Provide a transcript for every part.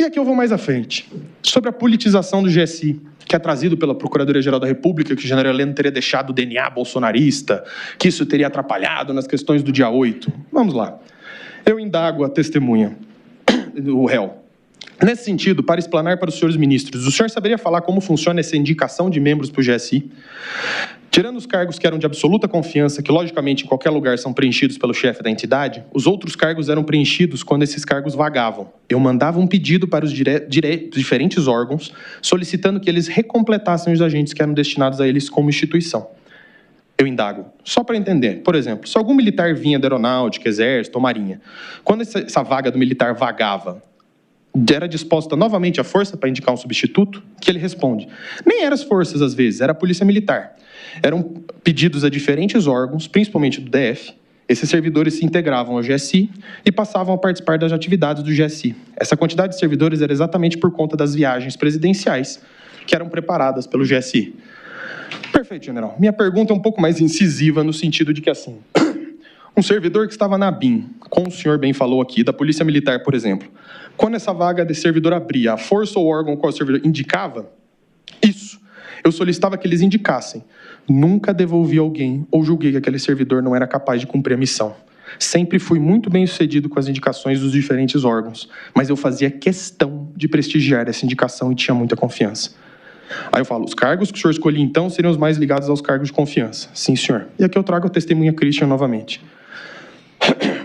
aqui eu vou mais à frente. Sobre a politização do GSI, que é trazido pela Procuradoria-Geral da República, que o general Heleno teria deixado o DNA bolsonarista, que isso teria atrapalhado nas questões do dia 8. Vamos lá. Eu indago a testemunha, o réu. Nesse sentido, para explanar para os senhores ministros, o senhor saberia falar como funciona essa indicação de membros para o GSI? Tirando os cargos que eram de absoluta confiança, que logicamente em qualquer lugar são preenchidos pelo chefe da entidade, os outros cargos eram preenchidos quando esses cargos vagavam. Eu mandava um pedido para os diferentes órgãos, solicitando que eles recompletassem os agentes que eram destinados a eles como instituição. Eu indago, só para entender. Por exemplo, se algum militar vinha da aeronáutica, exército ou marinha, quando essa vaga do militar vagava, era disposta novamente a força para indicar um substituto? Que ele responde, nem eram as forças às vezes, era a polícia militar. Eram pedidos a diferentes órgãos, principalmente do DF. Esses servidores se integravam ao GSI e passavam a participar das atividades do GSI. Essa quantidade de servidores era exatamente por conta das viagens presidenciais que eram preparadas pelo GSI. Perfeito, general. Minha pergunta é um pouco mais incisiva no sentido de que, assim, um servidor que estava na BIM, como o senhor bem falou aqui, da Polícia Militar, por exemplo, quando essa vaga de servidor abria, a força ou órgão qual o servidor indicava, isso, eu solicitava que eles indicassem. Nunca devolvi alguém ou julguei que aquele servidor não era capaz de cumprir a missão. Sempre fui muito bem sucedido com as indicações dos diferentes órgãos, mas eu fazia questão de prestigiar essa indicação e tinha muita confiança. Aí eu falo, os cargos que o senhor escolhia então seriam os mais ligados aos cargos de confiança. Sim, senhor. E aqui eu trago a testemunha Christian novamente.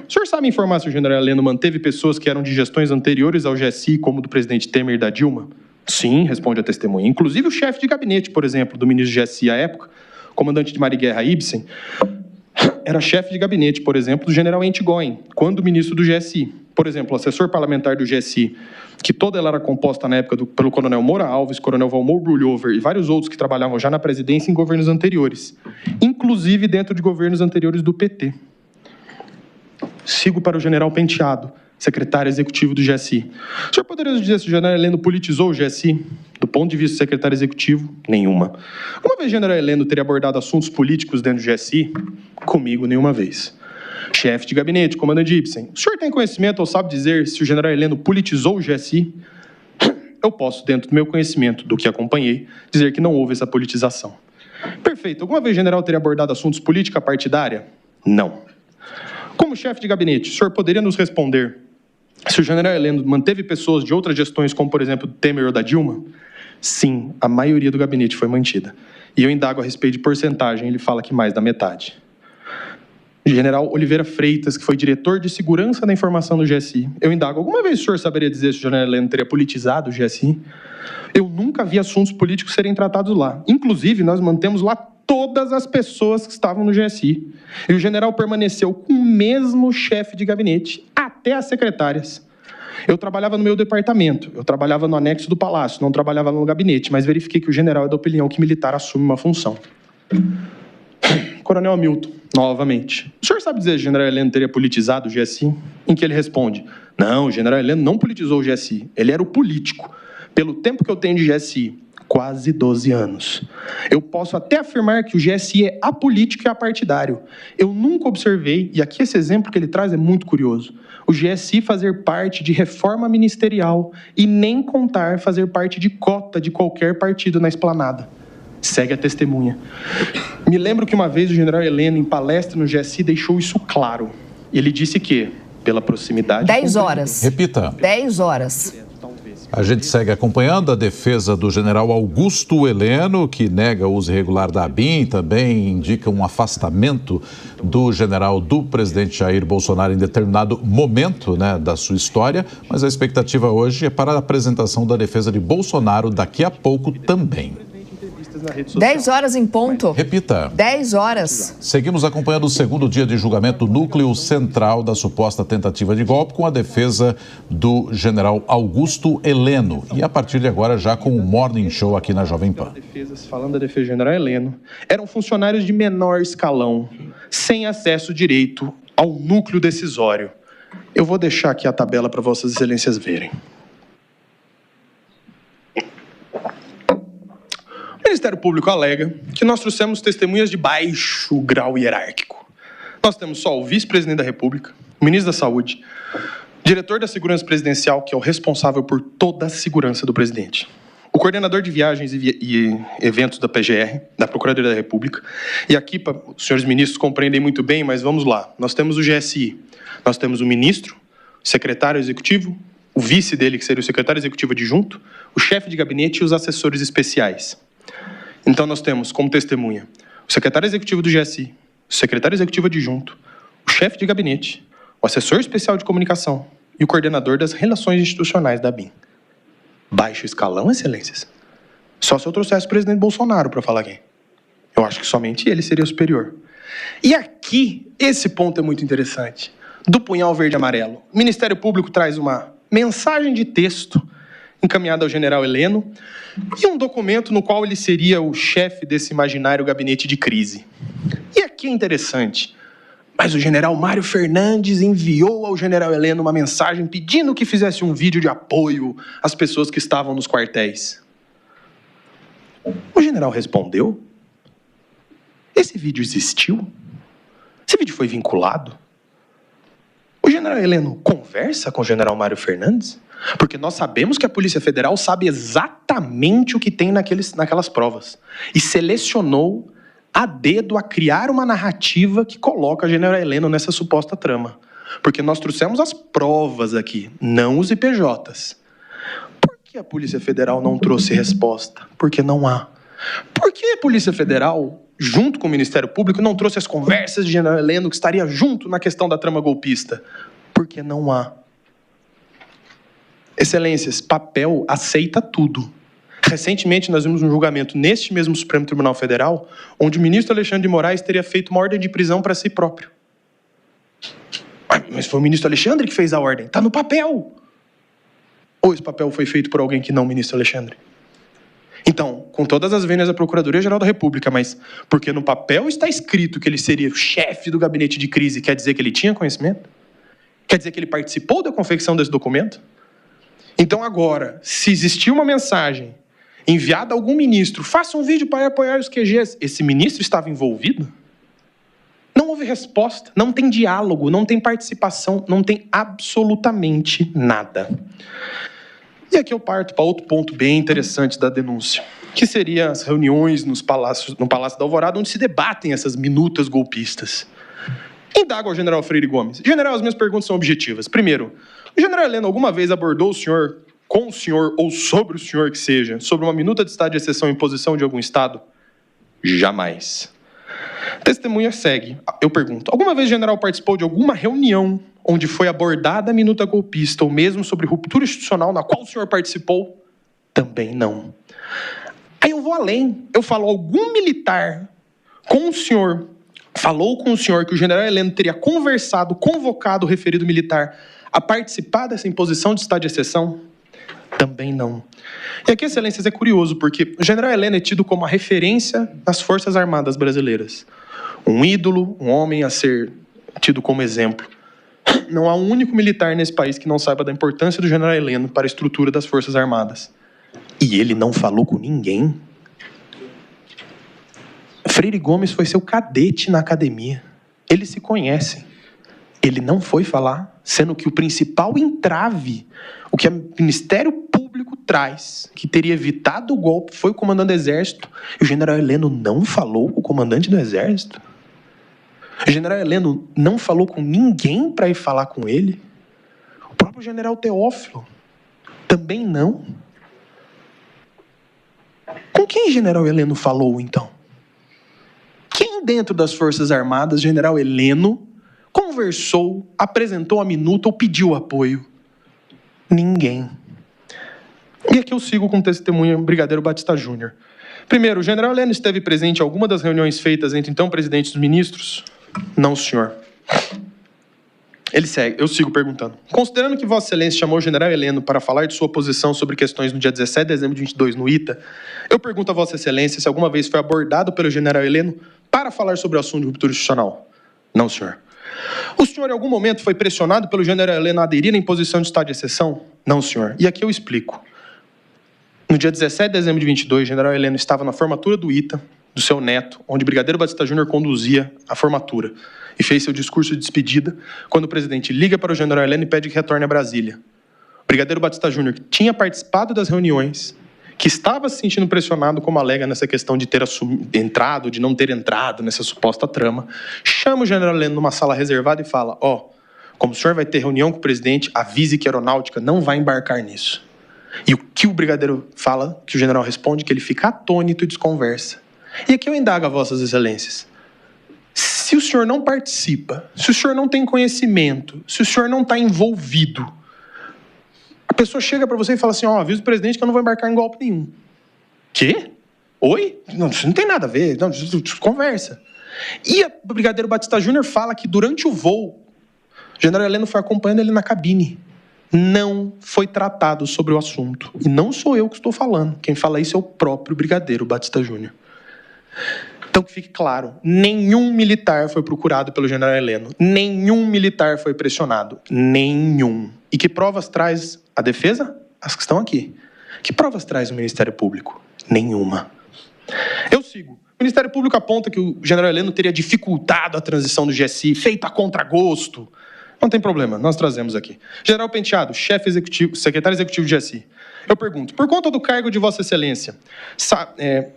O senhor sabe informar se o general Heleno manteve pessoas que eram de gestões anteriores ao GSI, como do presidente Temer e da Dilma? Sim, responde a testemunha. Inclusive o chefe de gabinete, por exemplo, do ministro do GSI à época, comandante de Mar e Guerra Ibsen, era chefe de gabinete, por exemplo, do general Entigoyen, quando ministro do GSI. Por exemplo, o assessor parlamentar do GSI, que toda ela era composta na época pelo coronel Moura Alves, coronel Valmor Brulhover e vários outros que trabalhavam já na presidência em governos anteriores, inclusive dentro de governos anteriores do PT. Sigo para o general Penteado, secretário executivo do GSI. O senhor poderia nos dizer se o general Heleno politizou o GSI? Do ponto de vista do secretário executivo, nenhuma. Uma vez o general Heleno teria abordado assuntos políticos dentro do GSI? Comigo, nenhuma vez. Chefe de gabinete, comandante Ibsen. O senhor tem conhecimento ou sabe dizer se o general Heleno politizou o GSI? Eu posso, dentro do meu conhecimento, do que acompanhei, dizer que não houve essa politização. Perfeito. Alguma vez o general teria abordado assuntos política partidária? Não. Como chefe de gabinete, o senhor poderia nos responder se o general Heleno manteve pessoas de outras gestões, como, por exemplo, do Temer ou da Dilma? Sim, a maioria do gabinete foi mantida. E eu indago a respeito de porcentagem, ele fala que mais da metade. O general Oliveira Freitas, que foi diretor de segurança da informação do GSI. Eu indago, alguma vez o senhor saberia dizer se o general Heleno teria politizado o GSI? Eu nunca vi assuntos políticos serem tratados lá. Inclusive, nós mantemos lá todas as pessoas que estavam no GSI. E o general permaneceu com o mesmo chefe de gabinete, até as secretárias. Eu trabalhava no meu departamento, eu trabalhava no anexo do palácio, não trabalhava no gabinete, mas verifiquei que o general é da opinião que militar assume uma função. Coronel Hamilton, novamente. O senhor sabe dizer se o general Heleno teria politizado o GSI? Em que ele responde, não, o general Heleno não politizou o GSI, ele era o político. Pelo tempo que eu tenho de GSI, quase 12 anos. Eu posso até afirmar que o GSI é apolítico e apartidário. Eu nunca observei, e aqui esse exemplo que ele traz é muito curioso, o GSI fazer parte de reforma ministerial e nem contar fazer parte de cota de qualquer partido na esplanada. Segue a testemunha. Me lembro que uma vez o general Heleno, em palestra no GSI, deixou isso claro. Ele disse que, pela proximidade... 10 horas. Repita. 10 horas. A gente segue acompanhando a defesa do general Augusto Heleno, que nega o uso irregular da ABIN, também indica um afastamento do general do presidente Jair Bolsonaro em determinado momento, da sua história, mas a expectativa hoje é para a apresentação da defesa de Bolsonaro daqui a pouco também. 10 horas em ponto. Repita. 10 horas. Seguimos acompanhando o segundo dia de julgamento do núcleo central da suposta tentativa de golpe com a defesa do general Augusto Heleno. E a partir de agora já com o Morning Show aqui na Jovem Pan. Falando da defesa do general Heleno, eram funcionários de menor escalão, sem acesso direito ao núcleo decisório. Eu vou deixar aqui a tabela para vossas excelências verem. O Ministério Público alega que nós trouxemos testemunhas de baixo grau hierárquico. Nós temos só o vice-presidente da República, o ministro da Saúde, Diretor da Segurança Presidencial, que é o responsável por toda a segurança do presidente. O coordenador de viagens e eventos da PGR, da Procuradoria da República. E aqui, os senhores ministros compreendem muito bem, mas vamos lá. Nós temos o GSI, nós temos o ministro, o secretário executivo, o vice dele, que seria o secretário executivo adjunto, o chefe de gabinete e os assessores especiais. Então, nós temos como testemunha o secretário executivo do GSI, o secretário executivo adjunto, o chefe de gabinete, o assessor especial de comunicação e o coordenador das relações institucionais da ABIN. Baixo escalão, excelências? Só se eu trouxesse o presidente Bolsonaro para falar quem. Eu acho que somente ele seria o superior. E aqui, esse ponto é muito interessante. Do punhal verde e amarelo. O Ministério Público traz uma mensagem de texto encaminhada ao general Heleno e um documento no qual ele seria o chefe desse imaginário gabinete de crise. E aqui é interessante. Mas o general Mário Fernandes enviou ao general Heleno uma mensagem pedindo que fizesse um vídeo de apoio às pessoas que estavam nos quartéis. O general respondeu? Esse vídeo existiu? Esse vídeo foi vinculado? O general Heleno conversa com o general Mário Fernandes? Porque nós sabemos que a Polícia Federal sabe exatamente o que tem naquelas provas. E selecionou a dedo a criar uma narrativa que coloca a general Heleno nessa suposta trama. Porque nós trouxemos as provas aqui, não os IPJs. Por que a Polícia Federal não trouxe resposta? Porque não há. Por que a Polícia Federal, junto com o Ministério Público, não trouxe as conversas de general Heleno que estaria junto na questão da trama golpista? Porque não há. Excelências, papel aceita tudo. Recentemente, nós vimos um julgamento neste mesmo Supremo Tribunal Federal, onde o ministro Alexandre de Moraes teria feito uma ordem de prisão para si próprio. Mas foi o ministro Alexandre que fez a ordem. Está no papel. Ou esse papel foi feito por alguém que não o ministro Alexandre? Então, com todas as vênias da Procuradoria-Geral da República, mas porque no papel está escrito que ele seria o chefe do gabinete de crise, quer dizer que ele tinha conhecimento? Quer dizer que ele participou da confecção desse documento? Então agora, se existir uma mensagem enviada a algum ministro, faça um vídeo para apoiar os QGs, esse ministro estava envolvido? Não houve resposta, não tem diálogo, não tem participação, não tem absolutamente nada. E aqui eu parto para outro ponto bem interessante da denúncia, que seria as reuniões no Palácio da Alvorada, onde se debatem essas minutas golpistas. Indago ao general Freire Gomes. General, as minhas perguntas são objetivas. Primeiro, o general Heleno alguma vez abordou o senhor, com o senhor ou sobre o senhor que seja, sobre uma minuta de estado de exceção em posição de algum estado? Jamais. Testemunha segue. Eu pergunto, alguma vez o general participou de alguma reunião onde foi abordada a minuta golpista, ou mesmo sobre ruptura institucional na qual o senhor participou? Também não. Aí eu vou além. Eu falo, algum militar com o senhor, falou com o senhor que o general Heleno teria conversado, convocado o referido militar a participar dessa imposição de estado de exceção? Também não. E aqui, excelências, é curioso, porque o general Heleno é tido como a referência das Forças Armadas brasileiras. Um ídolo, um homem a ser tido como exemplo. Não há um único militar nesse país que não saiba da importância do general Heleno para a estrutura das Forças Armadas. E ele não falou com ninguém. Freire Gomes foi seu cadete na academia. Eles se conhecem. Ele não foi falar, sendo que o principal entrave, o que o Ministério Público traz, que teria evitado o golpe, foi o comandante do Exército. E o general Heleno não falou com o comandante do Exército? O general Heleno não falou com ninguém para ir falar com ele? O próprio general Teófilo também não? Com quem o general Heleno falou, então? Quem dentro das Forças Armadas, general Heleno, conversou, apresentou a minuta ou pediu apoio? Ninguém. E aqui eu sigo com o testemunho Brigadeiro Batista Júnior. Primeiro, o general Heleno esteve presente em alguma das reuniões feitas entre então presidentes dos ministros? Não, senhor. Ele segue, eu sigo perguntando. Considerando que Vossa Excelência chamou o general Heleno para falar de sua posição sobre questões no dia 17 de dezembro de 22 no ITA, eu pergunto a Vossa Excelência se alguma vez foi abordado pelo general Heleno para falar sobre o assunto de ruptura institucional. Não, senhor. O senhor em algum momento foi pressionado pelo general Heleno a aderir à imposição de estado de exceção? Não, senhor. E aqui eu explico. No dia 17 de dezembro de 22, o general Heleno estava na formatura do ITA, do seu neto, onde Brigadeiro Batista Júnior conduzia a formatura e fez seu discurso de despedida, quando o presidente liga para o general Heleno e pede que retorne a Brasília. O Brigadeiro Batista Júnior, que tinha participado das reuniões, que estava se sentindo pressionado, como alega nessa questão de ter entrado, de não ter entrado nessa suposta trama, chama o general Heleno numa sala reservada e fala: como o senhor vai ter reunião com o presidente, avise que a aeronáutica não vai embarcar nisso. E o que o brigadeiro fala, que o general responde, que ele fica atônito e desconversa. E aqui eu indago a vossas excelências. Se o senhor não participa, se o senhor não tem conhecimento, se o senhor não está envolvido, a pessoa chega para você e fala assim: avisa o presidente que eu não vou embarcar em golpe nenhum. Quê? Oi? Não, isso não tem nada a ver. Não, conversa. E o brigadeiro Batista Júnior fala que durante o voo, o general Heleno foi acompanhando ele na cabine. Não foi tratado sobre o assunto. E não sou eu que estou falando. Quem fala isso é o próprio brigadeiro Batista Júnior. Então, que fique claro, nenhum militar foi procurado pelo general Heleno. Nenhum militar foi pressionado. Nenhum. E que provas traz a defesa? As que estão aqui. Que provas traz o Ministério Público? Nenhuma. Eu sigo. O Ministério Público aponta que o general Heleno teria dificultado a transição do GSI, feito a contragosto. Não tem problema, nós trazemos aqui. General Penteado, chefe executivo, secretário executivo de GSI. Eu pergunto, por conta do cargo de Vossa Excelência,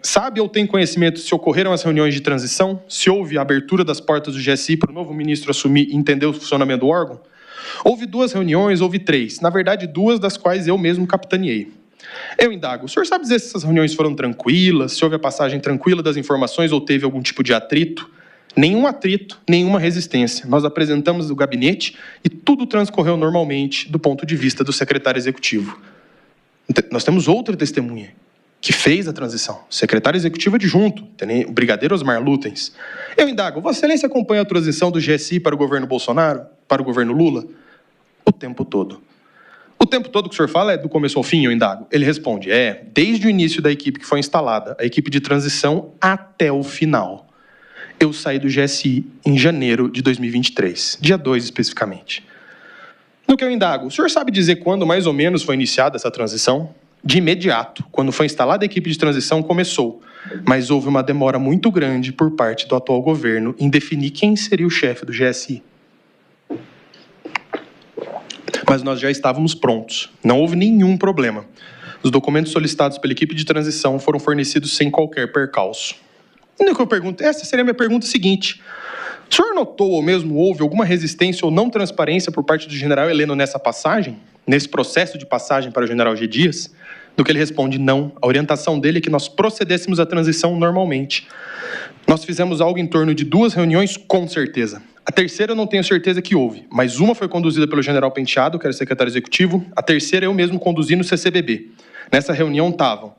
sabe ou tem conhecimento se ocorreram as reuniões de transição? Se houve a abertura das portas do GSI para o novo ministro assumir e entender o funcionamento do órgão? Houve 2 reuniões, houve 3. Na verdade, 2 das quais eu mesmo capitaneei. Eu indago, o senhor sabe dizer se essas reuniões foram tranquilas, se houve a passagem tranquila das informações ou teve algum tipo de atrito? Nenhum atrito, nenhuma resistência. Nós apresentamos o gabinete e tudo transcorreu normalmente do ponto de vista do secretário executivo. Nós temos outra testemunha que fez a transição. Secretário executivo adjunto, o brigadeiro Osmar Lutens. Eu indago, Vossa Excelência acompanha a transição do GSI para o governo Bolsonaro, para o governo Lula? O tempo todo. O tempo todo que o senhor fala é do começo ao fim, eu indago. Ele responde, desde o início da equipe que foi instalada, a equipe de transição até o final. Eu saí do GSI em janeiro de 2023, dia 2 especificamente. No que eu indago, o senhor sabe dizer quando mais ou menos foi iniciada essa transição? De imediato, quando foi instalada a equipe de transição, começou. Mas houve uma demora muito grande por parte do atual governo em definir quem seria o chefe do GSI. Mas nós já estávamos prontos, não houve nenhum problema. Os documentos solicitados pela equipe de transição foram fornecidos sem qualquer percalço. E que eu pergunto, essa seria a minha pergunta seguinte. O senhor notou ou mesmo houve alguma resistência ou não transparência por parte do general Heleno nessa passagem? Nesse processo de passagem para o general G. Dias? Do que ele responde, não. A orientação dele é que nós procedêssemos à transição normalmente. Nós fizemos algo em torno de 2 reuniões, com certeza. A terceira eu não tenho certeza que houve, mas uma foi conduzida pelo general Penteado, que era secretário executivo. A terceira eu mesmo conduzi no CCBB. Nessa reunião estavam...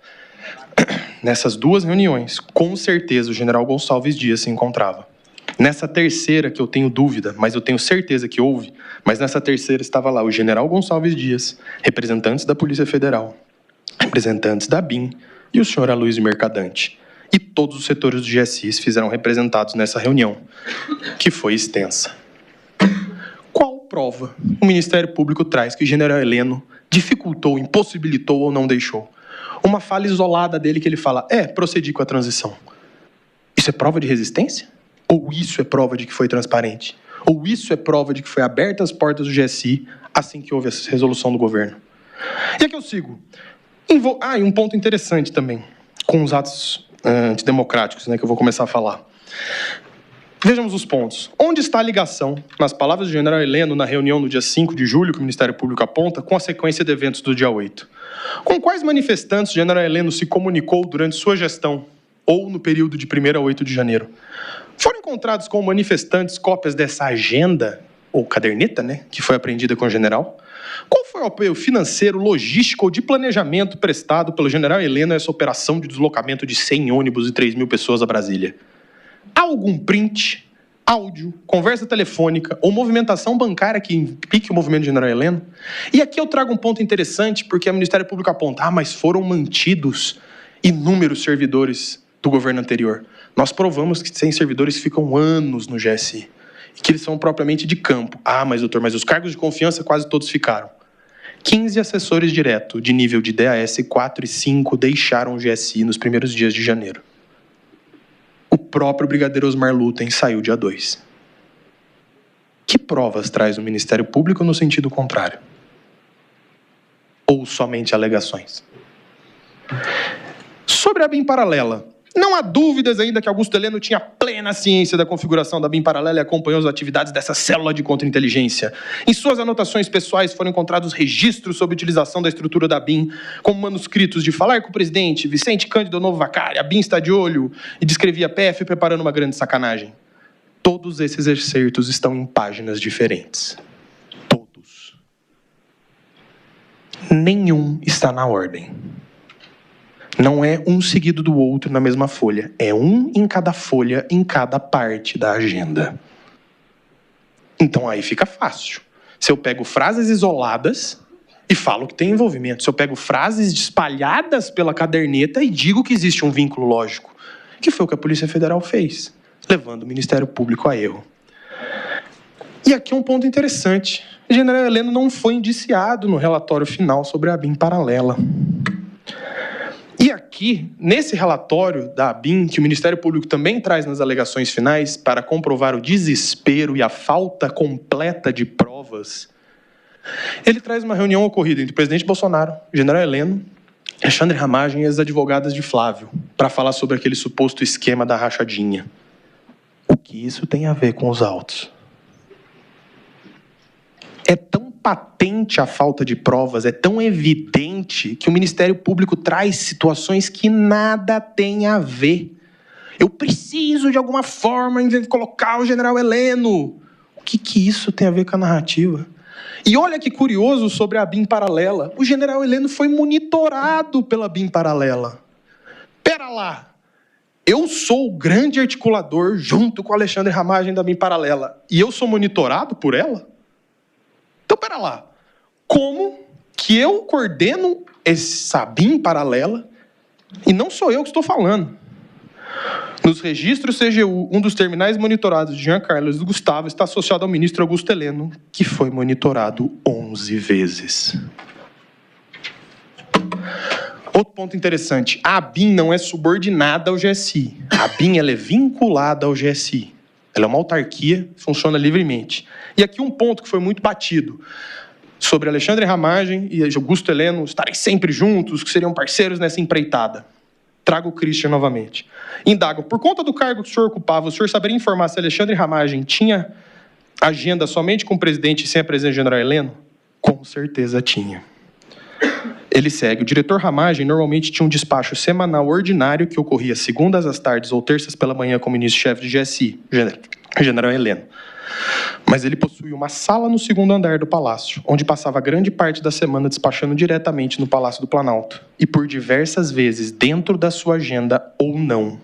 Nessas 2 reuniões, com certeza o general Gonçalves Dias se encontrava. Nessa terceira, que eu tenho dúvida, mas eu tenho certeza que houve, mas nessa terceira estava lá o general Gonçalves Dias, representantes da Polícia Federal, representantes da BIM e o senhor Aloysio Mercadante. E todos os setores do GSI fizeram representados nessa reunião, que foi extensa. Qual prova o Ministério Público traz que o general Heleno dificultou, impossibilitou ou não deixou? Uma fala isolada dele que ele fala, procedi com a transição. Isso é prova de resistência? Ou isso é prova de que foi transparente? Ou isso é prova de que foi aberta as portas do GSI assim que houve essa resolução do governo? E aqui eu sigo. E um ponto interessante também, com os atos antidemocráticos, que eu vou começar a falar. Vejamos os pontos. Onde está a ligação, nas palavras do general Heleno, na reunião no dia 5 de julho, que o Ministério Público aponta, com a sequência de eventos do dia 8? Com quais manifestantes o general Heleno se comunicou durante sua gestão, ou no período de 1º a 8 de janeiro? Foram encontrados com manifestantes cópias dessa agenda, ou caderneta, que foi apreendida com o general? Qual foi o apoio financeiro, logístico ou de planejamento prestado pelo general Heleno a essa operação de deslocamento de 100 ônibus e 3.000 pessoas a Brasília? Há algum print, áudio, conversa telefônica ou movimentação bancária que implique o movimento do general Heleno? E aqui eu trago um ponto interessante, porque o Ministério Público aponta, mas foram mantidos inúmeros servidores do governo anterior. Nós provamos que 100 servidores ficam anos no GSI e que eles são propriamente de campo. Mas doutor, mas os cargos de confiança quase todos ficaram. 15 assessores direto de nível de DAS 4 e 5 deixaram o GSI nos primeiros dias de janeiro. próprio brigadeiro Osmar Lutem saiu dia 2. Que provas traz o Ministério Público no sentido contrário? Ou somente alegações? Sobre a BIM paralela, não há dúvidas ainda que Augusto Heleno tinha plena ciência da configuração da BIM paralela e acompanhou as atividades dessa célula de contra-inteligência. Em suas anotações pessoais foram encontrados registros sobre utilização da estrutura da BIM, como manuscritos de falar com o presidente, Vicente Cândido Novo Vacari, a BIM está de olho, e descrevia a PF preparando uma grande sacanagem. Todos esses excertos estão em páginas diferentes. Todos. Nenhum está na ordem. Não é um seguido do outro na mesma folha. É um em cada folha, em cada parte da agenda. Então aí fica fácil. Se eu pego frases isoladas e falo que tem envolvimento. Se eu pego frases espalhadas pela caderneta e digo que existe um vínculo lógico. Que foi o que a Polícia Federal fez, levando o Ministério Público a erro. E aqui um ponto interessante. O general Heleno não foi indiciado no relatório final sobre a BIM paralela. E aqui, nesse relatório da ABIN, que o Ministério Público também traz nas alegações finais para comprovar o desespero e a falta completa de provas, ele traz uma reunião ocorrida entre o presidente Bolsonaro, o general Heleno, Alexandre Ramagem e as advogadas de Flávio, para falar sobre aquele suposto esquema da rachadinha. O que isso tem a ver com os autos? É tão patente a falta de provas, é tão evidente que o Ministério Público traz situações que nada tem a ver. Eu preciso, de alguma forma, colocar o general Heleno. O que isso tem a ver com a narrativa? E olha que curioso sobre a BIM paralela. O general Heleno foi monitorado pela BIM paralela. Pera lá. Eu sou o grande articulador, junto com o Alexandre Ramagem, da BIM paralela. E eu sou monitorado por ela? Então, pera lá, como que eu coordeno essa BIM paralela e não sou eu que estou falando? Nos registros CGU, um dos terminais monitorados de Jean Carlos Gustavo está associado ao ministro Augusto Heleno, que foi monitorado 11 vezes. Outro ponto interessante, a ABIN não é subordinada ao GSI. A ABIN ela é vinculada ao GSI. Ela é uma autarquia, funciona livremente. E aqui um ponto que foi muito batido, sobre Alexandre Ramagem e Augusto Heleno estarem sempre juntos, que seriam parceiros nessa empreitada. Trago o Christian novamente. Indago, por conta do cargo que o senhor ocupava, o senhor saberia informar se Alexandre Ramagem tinha agenda somente com o presidente e sem a presença do general Heleno? Com certeza tinha. Ele segue. O diretor Ramagem normalmente tinha um despacho semanal ordinário que ocorria segundas às tardes ou terças pela manhã com o ministro-chefe de GSI, o general Heleno. Mas ele possuía uma sala no segundo andar do palácio, onde passava grande parte da semana despachando diretamente no Palácio do Planalto. E por diversas vezes, dentro da sua agenda ou não.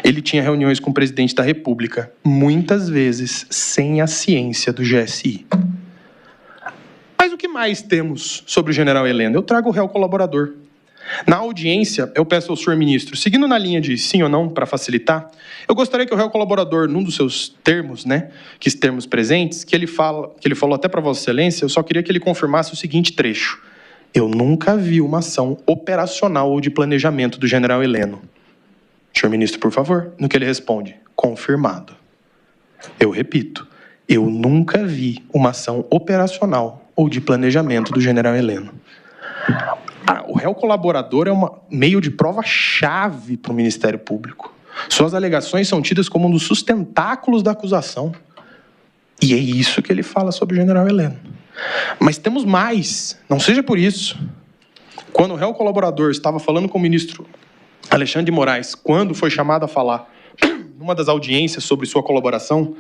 Ele tinha reuniões com o presidente da República, muitas vezes sem a ciência do GSI. Mas o que mais temos sobre o general Heleno? Eu trago o réu colaborador. Na audiência, eu peço ao senhor ministro, seguindo na linha de sim ou não, para facilitar, eu gostaria que o réu colaborador, num dos seus termos, que termos presentes, que ele falou até para Vossa Excelência, eu só queria que ele confirmasse o seguinte trecho. Eu nunca vi uma ação operacional ou de planejamento do general Heleno. Senhor ministro, por favor. No que ele responde, confirmado. Eu repito, eu nunca vi uma ação operacional ou de planejamento do general Heleno. O réu colaborador é um meio de prova-chave para o Ministério Público. Suas alegações são tidas como um dos sustentáculos da acusação. E é isso que ele fala sobre o general Heleno. Mas temos mais, não seja por isso. Quando o réu colaborador estava falando com o ministro Alexandre de Moraes, quando foi chamado a falar numa das audiências sobre sua colaboração,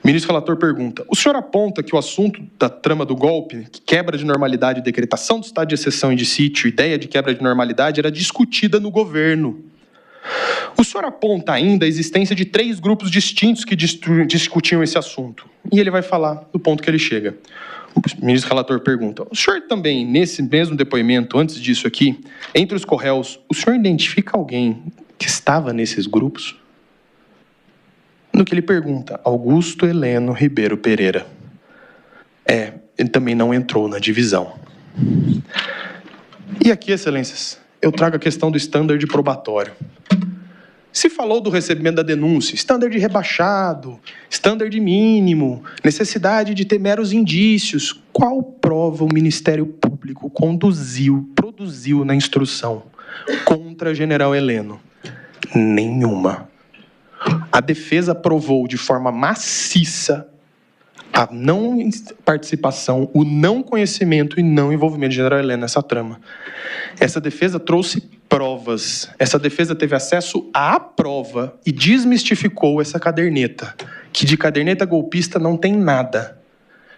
o ministro relator pergunta, o senhor aponta que o assunto da trama do golpe, que quebra de normalidade, decretação do estado de exceção e de sítio, ideia de quebra de normalidade, era discutida no governo. O senhor aponta ainda a existência de 3 grupos distintos que discutiam esse assunto. E ele vai falar do ponto que ele chega. O ministro relator pergunta, o senhor também, nesse mesmo depoimento, antes disso aqui, entre os corréus, o senhor identifica alguém que estava nesses grupos? No que ele pergunta, Augusto Heleno Ribeiro Pereira. Ele também não entrou na divisão. E aqui, excelências, eu trago a questão do standard probatório. Se falou do recebimento da denúncia, standard rebaixado, standard mínimo, necessidade de ter meros indícios. Qual prova o Ministério Público produziu na instrução contra General Heleno? Nenhuma. A defesa provou de forma maciça a não participação, o não conhecimento e não envolvimento de General Heleno nessa trama. Essa defesa trouxe provas. Essa defesa teve acesso à prova e desmistificou essa caderneta, que de caderneta golpista não tem nada,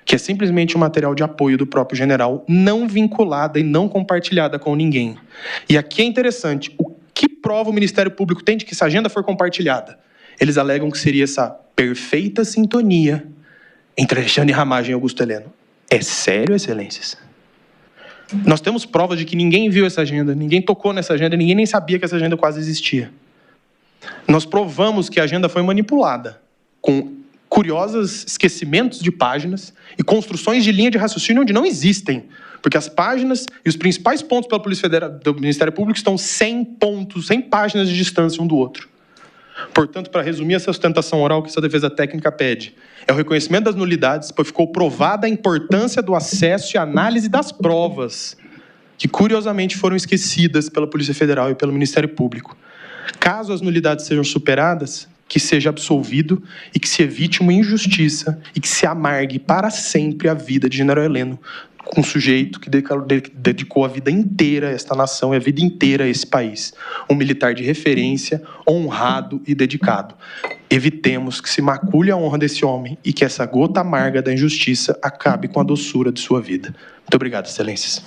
que é simplesmente um material de apoio do próprio general, não vinculada e não compartilhada com ninguém. E aqui é interessante, o que prova o Ministério Público tem de que essa agenda for compartilhada? Eles alegam que seria essa perfeita sintonia entre Alexandre Ramagem e Augusto Heleno. É sério, excelências? Nós temos provas de que ninguém viu essa agenda, ninguém tocou nessa agenda, ninguém nem sabia que essa agenda quase existia. Nós provamos que a agenda foi manipulada, com curiosos esquecimentos de páginas e construções de linha de raciocínio onde não existem, porque as páginas e os principais pontos pela Polícia Federal, do Ministério Público estão 100 pontos, 100 páginas de distância um do outro. Portanto, para resumir essa sustentação oral que essa defesa técnica pede, é o reconhecimento das nulidades, pois ficou provada a importância do acesso e análise das provas, que curiosamente foram esquecidas pela Polícia Federal e pelo Ministério Público. Caso as nulidades sejam superadas, que seja absolvido e que se evite uma injustiça e que se amargue para sempre a vida de General Heleno, um sujeito que dedicou a vida inteira a esta nação e a vida inteira a esse país. Um militar de referência, honrado e dedicado. Evitemos que se macule a honra desse homem e que essa gota amarga da injustiça acabe com a doçura de sua vida. Muito obrigado, excelências.